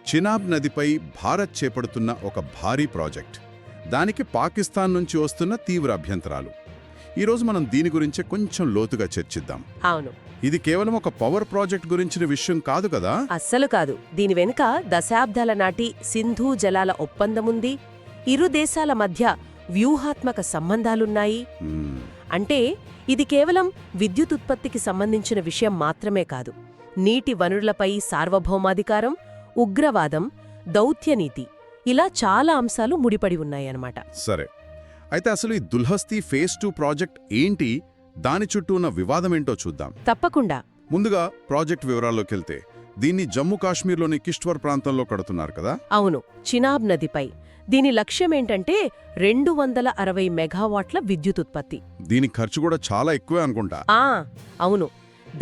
చినాబ్ నదిపై భారత్ చేపడుతున్న ఒక భారీ ప్రాజెక్ట్. దానికి పాకిస్తాన్ నుంచి వస్తున్న తీవ్ర అభ్యంతరాలు. ఈరోజు మనం దీని గురించే కొంచెం లోతుగా చర్చిద్దాం. అవును, ఇది కేవలం ఒక పవర్ ప్రాజెక్ట్ గురించిన విషయం కాదు కదా. అస్సలు కాదు. దీని వెనుక దశాబ్దాల నాటి సింధూ జలాల ఒప్పందముంది. ఇరు దేశాల మధ్య వ్యూహాత్మక సంబంధాలున్నాయి. అంటే ఇది కేవలం విద్యుత్ ఉత్పత్తికి సంబంధించిన విషయం మాత్రమే కాదు. నీటి వనరులపై సార్వభౌమాధికారం, ఉగ్రవాదం, దౌత్యనీతి, ఇలా చాలా అంశాలు ముడిపడి ఉన్నాయన్నమాట. సరే, అయితే అసలు ఈ దుల్హస్తీ ఫేజ్ 2 ప్రాజెక్ట్ ఏంటి, దాని చుట్టూ ఉన్న వివాదమేంటో చూద్దాం. తప్పకుండా. ముందుగా ప్రాజెక్ట్ వివరాల్లోకెళ్తే, దీన్ని జమ్మూ కాశ్మీర్లోని కిష్ట్వర్ ప్రాంతంలో కడుతున్నారు కదా. అవును, చినాబ్ నదిపై. దీని లక్ష్యమేంటంటే 260 మెగావాట్ల విద్యుత్ ఉత్పత్తి. దీని ఖర్చు కూడా చాలా ఎక్కువే అనుకుంటా. అవును,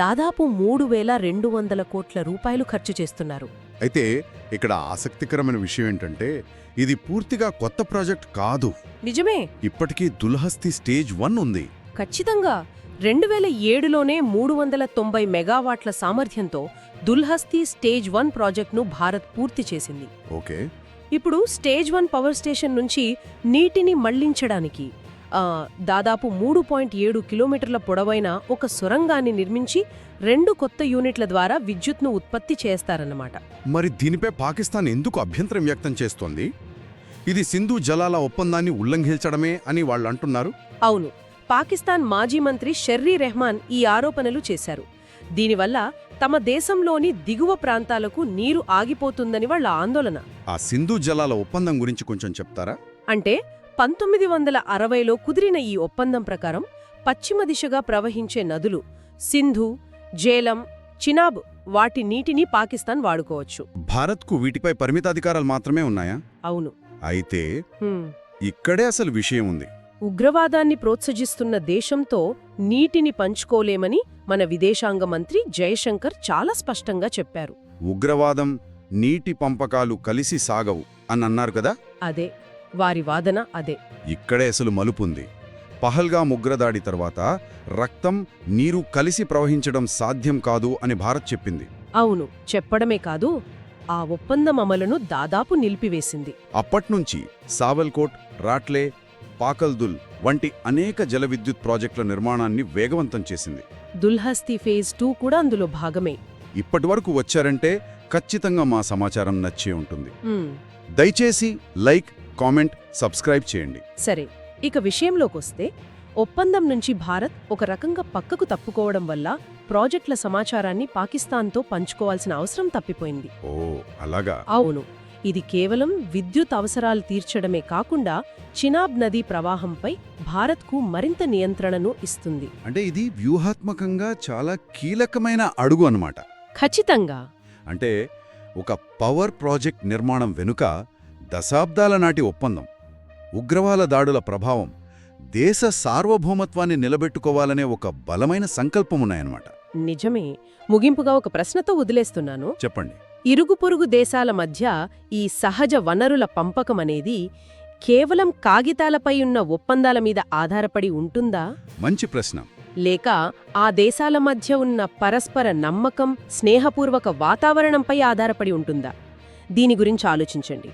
దాదాపు 3200 కోట్ల రూపాయలు ఖర్చు చేస్తున్నారు. అయితే ఇక్కడ ఆసక్తికరమైన విషయం ఏంటంటే, ఇది పూర్తిగా కొత్త ప్రాజెక్ట్ కాదు. నిజమే. ఇప్పటికీ దుల్హస్తీ స్టేజ్ 1 ఉంది. ఖచ్చితంగా 2007లోనే 390 మెగావాట్ల సామర్థ్యంతో దుల్హస్తీ స్టేజ్ 1 ప్రాజెక్టును భారత్ పూర్తి చేసింది. ఓకే. ఇప్పుడు స్టేజ్ 1 పవర్ స్టేషన్ నుంచి నీటిని మళ్లించడానికి దాదాపు 3.7 కిలోమీటర్ల పొడవైన ఒక సొరంగాన్ని నిర్మించి 2 కొత్త యూనిట్ల ద్వారా విద్యుత్ను ఉత్పత్తి చేస్తారన్నమాట. మరి దీనిపై పాకిస్తాన్ ఎందుకు అభ్యంతరం వ్యక్తం చేస్తోంది? ఇది సింధు జలాల ఒప్పందాన్ని ఉల్లంఘించడమే అని వాళ్ళు అంటున్నారు. అవును, పాకిస్తాన్ మాజీ మంత్రి షర్రీ రెహమాన్ ఈ ఆరోపణలు చేశారు. దీనివల్ల తమ దేశంలోని దిగువ ప్రాంతాలకు నీరు ఆగిపోతుందని వాళ్ల ఆందోళన. ఆ సింధు జలాల ఒప్పందం గురించి కొంచెం చెప్తారా? అంటే 1960లో కుదిరిన ఈ ఒప్పందం ప్రకారం పశ్చిమ దిశగా ప్రవహించే నదులు సింధు, జేలం, చినాబ్, వాటి నీటిని పాకిస్తాన్ వాడుకోవచ్చు. భారత్కు వీటిపై పరిమితాధికారాలు మాత్రమే ఉన్నాయా? అవును. అయితే ఇక్కడే అసలు విషయం ఉంది. ఉగ్రవాదాన్ని ప్రోత్సహిస్తున్న దేశంతో నీటిని పంచుకోలేమని మన విదేశాంగ మంత్రి జయశంకర్ చాలా స్పష్టంగా చెప్పారు. ఉగ్రవాదం, నీటి పంపకాలు కలిసి సాగవు అన్నారు కదా. అదే వారి వాదన. అదే ఇక్కడే అసలు మలుపుంది. పహల్గామ్ ఉగ్రదాడి తర్వాత రక్తం, నీరు కలిసి ప్రవహించడం సాధ్యం కాదు అని భారత్ చెప్పింది. అవును, చెప్పడమే కాదు, ఆ ఒప్పందం అమలును దాదాపు నిలిపివేసింది. అప్పట్నుంచి సావల్కోట్, రాట్లే, పాకల్దుల్ వంటి అనేక జల విద్యుత్ ప్రాజెక్టుల నిర్మాణాన్ని వేగవంతం చేసింది. దుల్హస్తీ ఫేజ్ 2 కూడా అందులో భాగమే. ఇప్పటివరకు వచ్చారంటే ఖచ్చితంగా మా సమాచారం నచ్చే ఉంటుంది. దయచేసి లైక్, కామెంట్, సబ్స్క్రైబ్ చేయండి. సరే, ఇక విషయంలోకొస్తే, ఒప్పందం నుంచి భారత్ ఒక రకంగా పక్కకు తప్పుకోవడం వల్ల ప్రాజెక్టుల సమాచారాన్ని పాకిస్తాన్తో పంచుకోవాల్సిన అవసరం తప్పిపోయింది. ఓ అలాగా. అవును, ఇది కేవలం విద్యుత్ అవసరాలు తీర్చడమే కాకుండా చినాబ్ నదీ ప్రవాహంపై భారత్కు మరింత నియంత్రణను ఇస్తుంది. అంటే ఇది వ్యూహాత్మకంగా చాలా కీలకమైన అడుగు అన్నమాట. ఖచ్చితంగా. అంటే ఒక పవర్ ప్రాజెక్ట్ నిర్మాణం వెనుక దశాబ్దాల నాటి ఒప్పందం, ఉగ్రవాద దాడుల ప్రభావం, దేశ సార్వభౌమత్వాన్ని నిలబెట్టుకోవాలనే ఒక బలమైన సంకల్పమున్నాయన్నమాట. నిజమే. ముగింపుగా ఒక ప్రశ్నతో వదిలేస్తున్నాను. చెప్పండి. ఇరుగు పొరుగు దేశాల మధ్య ఈ సహజ వనరుల పంపకమనేది కేవలం కాగితాలపై ఉన్న ఒప్పందాల మీద ఆధారపడి ఉంటుందా? మంచి ప్రశ్న. లేక ఆ దేశాల మధ్య ఉన్న పరస్పర నమ్మకం, స్నేహపూర్వక వాతావరణంపై ఆధారపడి ఉంటుందా? దీని గురించి ఆలోచించండి.